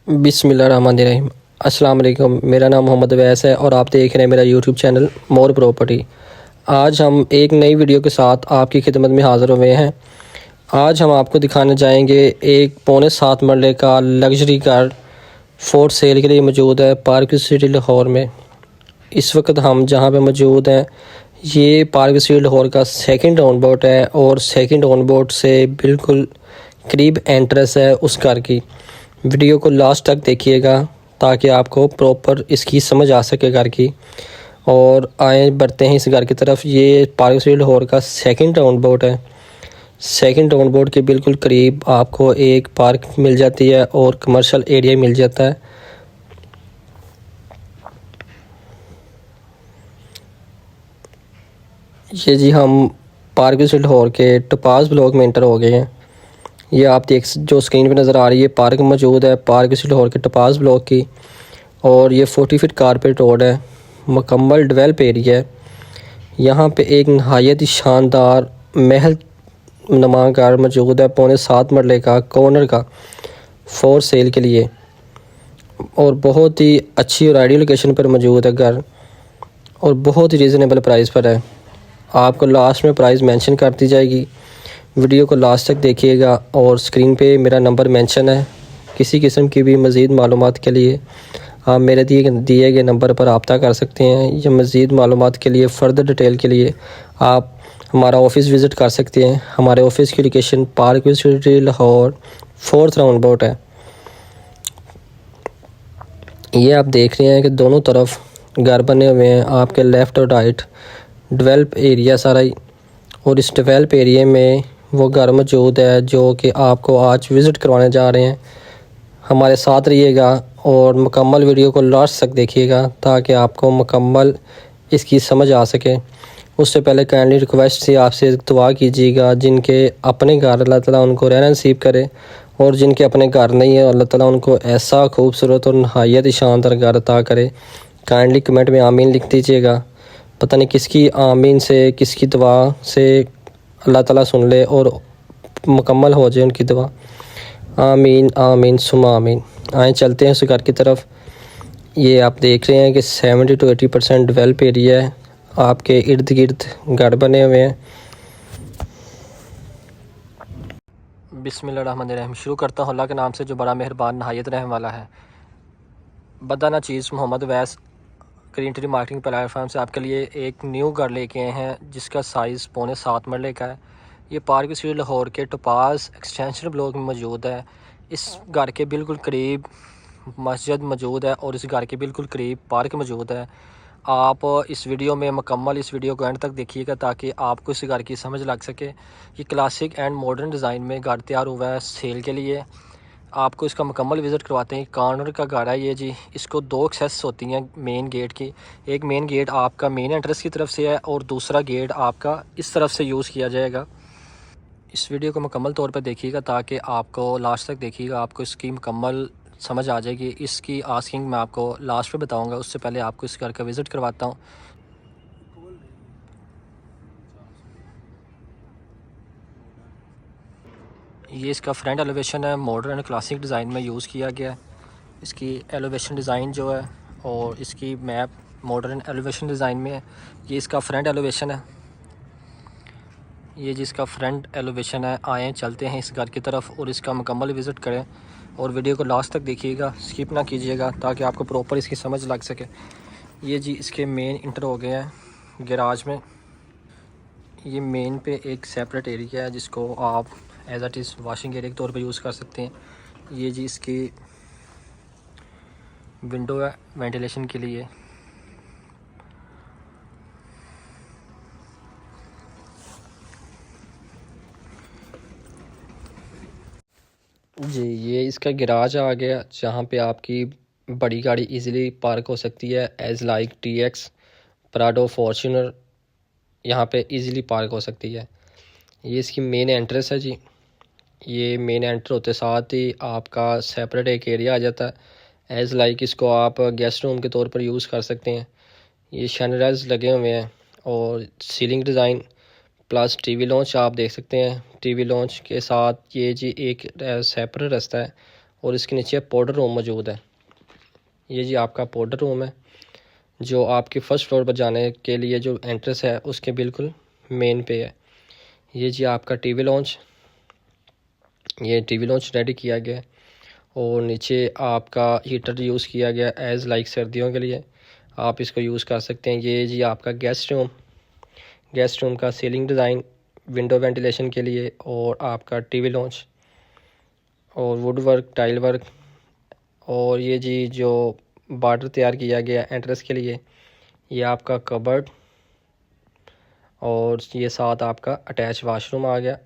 बिस्मिल्लाहिर्रहमानिर्रहीम। अस्सलाम वालेकुम। मेरा नाम मोहम्मद अवैस है और आप देख रहे हैं मेरा यूट्यूब चैनल मोर प्रॉपर्टी। आज हम एक नई वीडियो के साथ आपकी खिदमत में हाज़िर हुए हैं। आज हम आपको दिखाने जाएंगे एक पौने 7 मरले का लग्जरी कार फोर सेल के लिए मौजूद है पार्क सिटी लाहौर में। इस वक्त हम जहां पे मौजूद हैं ये पार्क सिटी लाहौर का सेकंड ऑन बोर्ड है और सेकंड ऑन बोर्ड से बिल्कुल करीब एंट्रेंस है उस घर की। वीडियो को लास्ट तक देखिएगा ताकि आपको प्रॉपर इसकी समझ आ सके घर की। और आए बढ़ते हैं इस घर की तरफ। ये पार्क सिटी लाहौर का सेकंड ऑन बोर्ड है। सेकंड ऑन बोर्ड के बिल्कुल करीब आपको एक पार्क मिल जाती है और कमर्शियल एरिया मिल जाता है। ये जी हम पार्क सिटी लाहौर के टपास ब्लॉक में एंटर हो गए हैं। ये आप देख जो स्क्रीन पे नज़र आ रही है पार्क मौजूद है पार्क सिटी लाहौर के टपास ब्लॉक की। और ये 40 फीट कारपेट रोड है, मुकम्मल डेवलप एरिया है। यहाँ पे एक नहायत ही शानदार महल नुमा घर मौजूद है पौने 7 मरले का कॉर्नर का फॉर सेल के लिए। और बहुत ही अच्छी और आइडियल लोकेशन पर मौजूद है घर और बहुत ही रीज़नेबल प्राइस पर है। आपको लास्ट में प्राइस मेंशन कर दी जाएगी। वीडियो को लास्ट तक देखिएगा और स्क्रीन पे मेरा नंबर मेंशन है। किसी किस्म की भी मज़ीद मालूमात के लिए आप मेरे दिए गए नंबर पर रब्ता कर सकते हैं या मज़ीद मालूमात के लिए फ़र्दर डिटेल के लिए आप हमारा ऑफ़िस विज़िट कर सकते हैं। हमारे ऑफ़िस की location park city Lahore 4th round about है। ये आप देख रहे हैं कि दोनों तरफ घर बने हुए हैं आपके लेफ़्ट और राइट डेवलप एरिया सारा ही। और इस डेवलप एरिया में वो घर मौजूद है जो कि आपको आज विज़िट करवाने जा रहे हैं। हमारे साथ रहिएगा और मुकम्मल वीडियो को लास्ट तक देखिएगा ताकि आपको मुकम्मल इसकी समझ आ सके। उससे पहले काइंडली रिक्वेस्ट थी आपसे दुआ कीजिएगा जिनके अपने घर अल्लाह ताला उनको रहना नसीब करे और जिनके अपने घर नहीं है अल्लाह ताला उनको ऐसा खूबसूरत और नहायत ही शानदार घर अता करे। काइंडली कमेंट में आमीन लिख दीजिएगा। पता नहीं किसकी आमीन से किसकी दुआ से अल्लाह ताला सुन ले और मुकम्मल हो जाए उनकी दुआ। आमीन आमीन सुमा आमीन। आए चलते हैं उस घर की तरफ। ये आप देख रहे हैं कि 70 to 80% डेवलप एरिया है। आपके इर्द गिर्द घर बने हुए हैं। बिस्मिल्लाहिर्रहमानिर्रहीम। शुरू करता हूँ अल्लाह के नाम से जो बड़ा मेहरबान नहायत रहने वाला है। बदाना चीज़ मोहम्मद वैस ग्रीन ट्री मार्केटिंग प्लेटफॉर्म से आपके लिए एक न्यू घर लेके आए हैं जिसका साइज़ पौने 7 मरले का है। ये पार्क सिटी लाहौर के टपास एक्सटेंशन ब्लॉक में मौजूद है। इस घर के बिल्कुल करीब मस्जिद मौजूद है और इस घर के बिल्कुल करीब पार्क मौजूद है। आप इस वीडियो में मुकम्मल इस वीडियो को एंड तक देखिएगा ताकि आपको इस घर की समझ लग सके। ये क्लासिक एंड मॉडर्न डिज़ाइन में घर तैयार हुआ है सेल के लिए। आपको इसका मुकम्मल विज़िट करवाते हैं। कॉर्नर का घर है ये जी। इसको 2 एक्सेस होती हैं मेन गेट की। एक मेन गेट आपका मेन एंट्रेंस की तरफ से है और दूसरा गेट आपका इस तरफ से यूज़ किया जाएगा। इस वीडियो को मुकम्मल तौर पर देखिएगा ताकि आपको लास्ट तक देखिएगा आपको इसकी मुकम्मल समझ आ जाएगी। इसकी आस्किंग मैं आपको लास्ट पे बताऊंगा। उससे पहले आपको इस घर का विज़िट करवाता हूँ। ये इसका फ्रंट एलिवेशन है, मॉडर्न एंड क्लासिक डिज़ाइन में यूज़ किया गया है। इसकी एलिवेशन डिज़ाइन जो है और इसकी मैप मॉडर्न एलिवेशन डिज़ाइन में है। ये इसका फ्रंट एलिवेशन है। ये जिसका फ्रंट एलिवेशन है। आएँ चलते हैं इस घर की तरफ और इसका मुकम्मल विज़िट करें और वीडियो को लास्ट तक देखिएगा, स्किप ना कीजिएगा ताकि आपको प्रॉपर इसकी समझ लग सके। ये जी इसके मेन इंटर हो गए हैं गैराज में। ये मेन पे एक सेपरेट एरिया है जिसको आप as it is washing area के तौर पे यूज़ कर सकते हैं। ये जी इसकी विंडो है वेंटिलेशन के लिए। जी ये इसका गैराज आ गया जहाँ पे आपकी बड़ी गाड़ी इजीली पार्क हो सकती है as like TX Prado Fortuner यहाँ पे इजीली पार्क हो सकती है। ये इसकी मेन एंट्रेंस है जी। ये मेन एंटर होते साथ ही आपका सेपरेट एक एरिया आ जाता है एज लाइक इसको आप गेस्ट रूम के तौर पर यूज़ कर सकते हैं। ये शनराइज लगे हुए हैं और ceiling design plus TV launch आप देख सकते हैं। टीवी लॉन्च के साथ ये जी एक सेपरेट रास्ता है और इसके नीचे पाउडर रूम मौजूद है। ये जी आपका पाउडर रूम है, जो आपके फर्स्ट फ्लोर पर जाने के लिए जो एंट्रेंस है उसके बिल्कुल मेन पे है। ये जी आपका टीवी लॉन्च, ये टीवी लॉन्च रेडी किया गया है और नीचे आपका हीटर यूज़ किया गया एज़ लाइक सर्दियों के लिए आप इसको यूज़ कर सकते हैं। ये जी आपका गेस्ट रूम का सीलिंग डिज़ाइन विंडो वेंटिलेशन के लिए और आपका टीवी लॉन्च और वुड वर्क टाइल वर्क, और ये जी जो बॉर्डर तैयार किया गया एंट्रेंस के लिए, ये आपका कबर्ड और ये साथ आपका अटैच वाशरूम आ गया।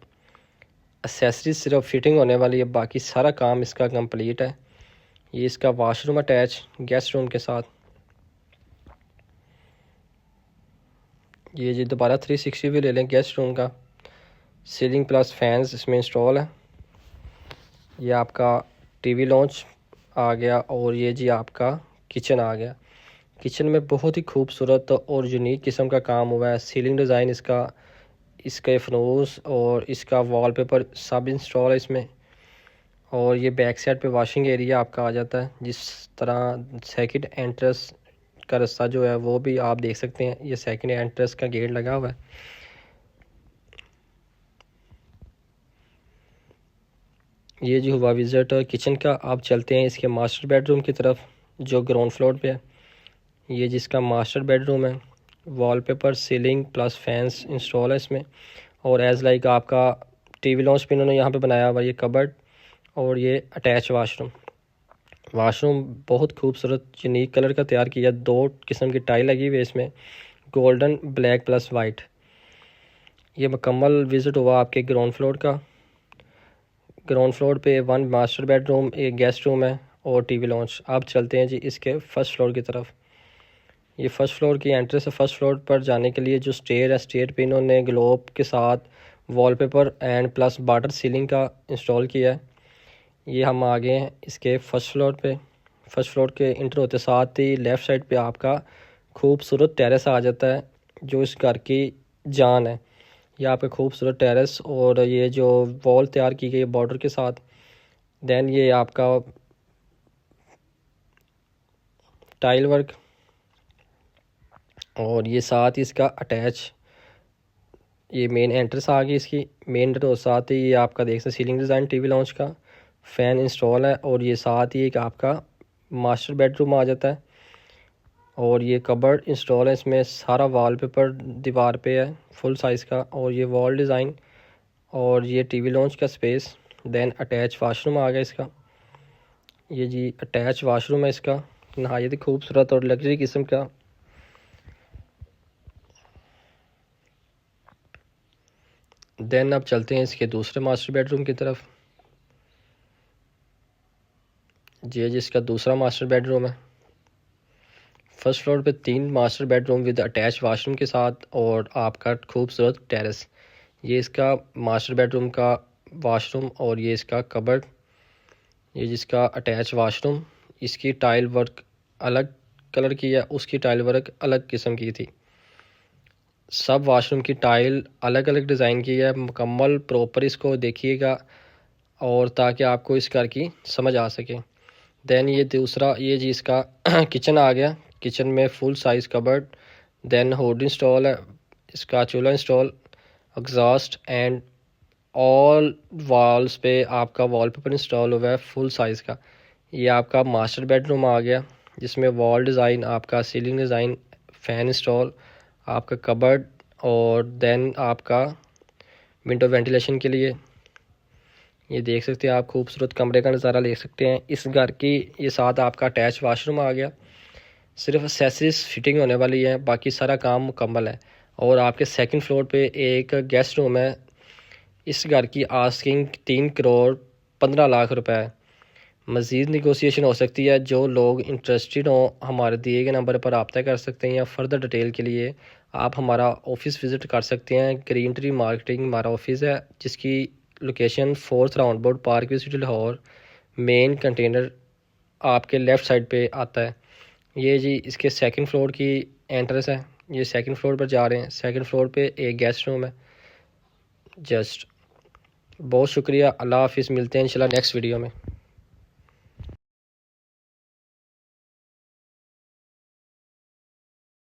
एक्सेसरीज सिर्फ फिटिंग होने वाली है, बाकी सारा काम इसका कंप्लीट है। ये इसका वाशरूम अटैच गेस्ट रूम के साथ। ये जी दोबारा 360 भी ले लें गेस्ट रूम का। सीलिंग प्लस फैंस इसमें इंस्टॉल है। ये आपका टीवी लॉन्च आ गया और ये जी आपका किचन आ गया। किचन में बहुत ही खूबसूरत और यूनिक किस्म का काम हुआ है। सीलिंग डिज़ाइन इसका फनूस और इसका वॉलपेपर सब इंस्टॉल है इसमें। और ये बैक साइड पे वॉशिंग एरिया आपका आ जाता है। जिस तरह सेकंड एंट्रेंस का रास्ता जो है वो भी आप देख सकते हैं, ये सेकंड एंट्रेंस का गेट लगा हुआ है। ये जो हुआ विज़िट किचन का। आप चलते हैं इसके मास्टर बेडरूम की तरफ जो ग्राउंड फ्लोर पे है। ये जिसका मास्टर बेडरूम है, wallpaper ceiling plus fans install है इसमें। और एज़ लाइक आपका टीवी लॉन्च भी इन्होंने यहाँ पे बनाया हुआ। ये कबर्ड और ये अटैच वाशरूम बहुत खूबसूरत यूनिक कलर का तैयार किया। 2 किस्म की टाइल लगी हुई है इसमें, गोल्डन ब्लैक प्लस वाइट। ये मुकम्मल विज़िट हुआ आपके ग्राउंड फ्लोर का। ग्राउंड फ्लोर पे 1 मास्टर बेडरूम, एक गेस्ट रूम है और टीवी लॉन्च। आप चलते हैं जी इसके फर्स्ट फ्लोर की तरफ। ये फर्स्ट फ्लोर की एंट्रेंस है। फर्स्ट फ्लोर पर जाने के लिए जो स्टेयर है, स्टेयर पे इन्होंने ग्लोब के साथ wallpaper and plus border ceiling का इंस्टॉल किया है। ये हम आ गए हैं इसके फर्स्ट फ्लोर पे। फर्स्ट फ्लोर के इंटर होते साथ ही लेफ़्ट साइड पे आपका खूबसूरत टेरेस आ जाता है, जो इस घर की जान है। ये आपका खूबसूरत टेरेस और ये जो वॉल तैयार की गई है बॉर्डर के साथ। देन ये आपका टाइल वर्क और ये साथ ही इसका अटैच ये मेन एंट्रेंस आ गई इसकी। मेन एंट्रेंस और साथ ही ये आपका देख सकते सीलिंग डिज़ाइन टीवी लॉन्च का फ़ैन इंस्टॉल है। और ये साथ ही एक आपका मास्टर बेडरूम आ जाता है और ये कबर्ड इंस्टॉल है इसमें। सारा वॉलपेपर दीवार पे है फुल साइज़ का और ये वॉल डिज़ाइन और ये टीवी लॉन्च का स्पेस। देन अटैच वाशरूम आ गया इसका। ये जी अटैच वाशरूम है इसका, नहायत ही खूबसूरत और लग्जरी किस्म का। देन अब चलते हैं इसके दूसरे मास्टर बेडरूम की तरफ। ये जिसका दूसरा मास्टर बेडरूम है। फर्स्ट फ्लोर पे 3 master bedroom with attach washroom के साथ और आपका खूबसूरत टेरेस। ये इसका मास्टर बेडरूम का वाशरूम और ये इसका कबर्ड। ये जिसका अटैच वाशरूम, इसकी टाइल वर्क अलग कलर की है, उसकी टाइल वर्क अलग किस्म की थी। सब वाशरूम की टाइल अलग अलग डिज़ाइन की है। मुकम्मल प्रॉपर इसको देखिएगा और ताकि आपको इस घर की समझ आ सके। देन ये दूसरा ये जी इसका किचन आ गया। किचन में full size cupboard, then hood install है, इसका चूल्हा install, exhaust and all walls पे आपका वॉलपेपर इंस्टॉल हुआ है फुल साइज़ का। ये आपका मास्टर बेडरूम आ गया जिसमें वॉल डिज़ाइन, आपका सीलिंग डिज़ाइन, फ़ैन इंस्टॉल, आपका कबर्ड और देन आपका विंडो वेंटिलेशन के लिए। ये देख सकते हैं आप खूबसूरत कमरे का नज़ारा ले सकते हैं इस घर की। ये साथ आपका अटैच वाशरूम आ गया। सिर्फ एक्सेसरीज फिटिंग होने वाली है, बाकी सारा काम मुकम्मल है। और आपके सेकंड फ्लोर पे एक गेस्ट रूम है। इस घर की आस्किंग 3 करोड़ 15 लाख रुपए है। मज़ीद निगोशिएशन हो सकती है। जो लोग इंटरेस्टेड हों हमारे दिए गए नंबर पर रब्ता कर सकते हैं या फर्दर डिटेल के लिए आप हमारा ऑफिस विज़िट कर सकते हैं। ग्रीन ट्री मार्केटिंग हमारा ऑफिस है जिसकी location 4th round board park city Lahore, main container आपके लेफ़्ट साइड पे आता है। ये जी इसके सेकंड फ्लोर की एंट्रेंस है। ये सेकंड फ्लोर पर जा रहे हैं। सेकंड फ्लोर पे एक गेस्ट रूम है। बहुत शुक्रिया, अल्लाह हाफिज़। मिलते हैं इंशाल्लाह नेक्स्ट वीडियो में।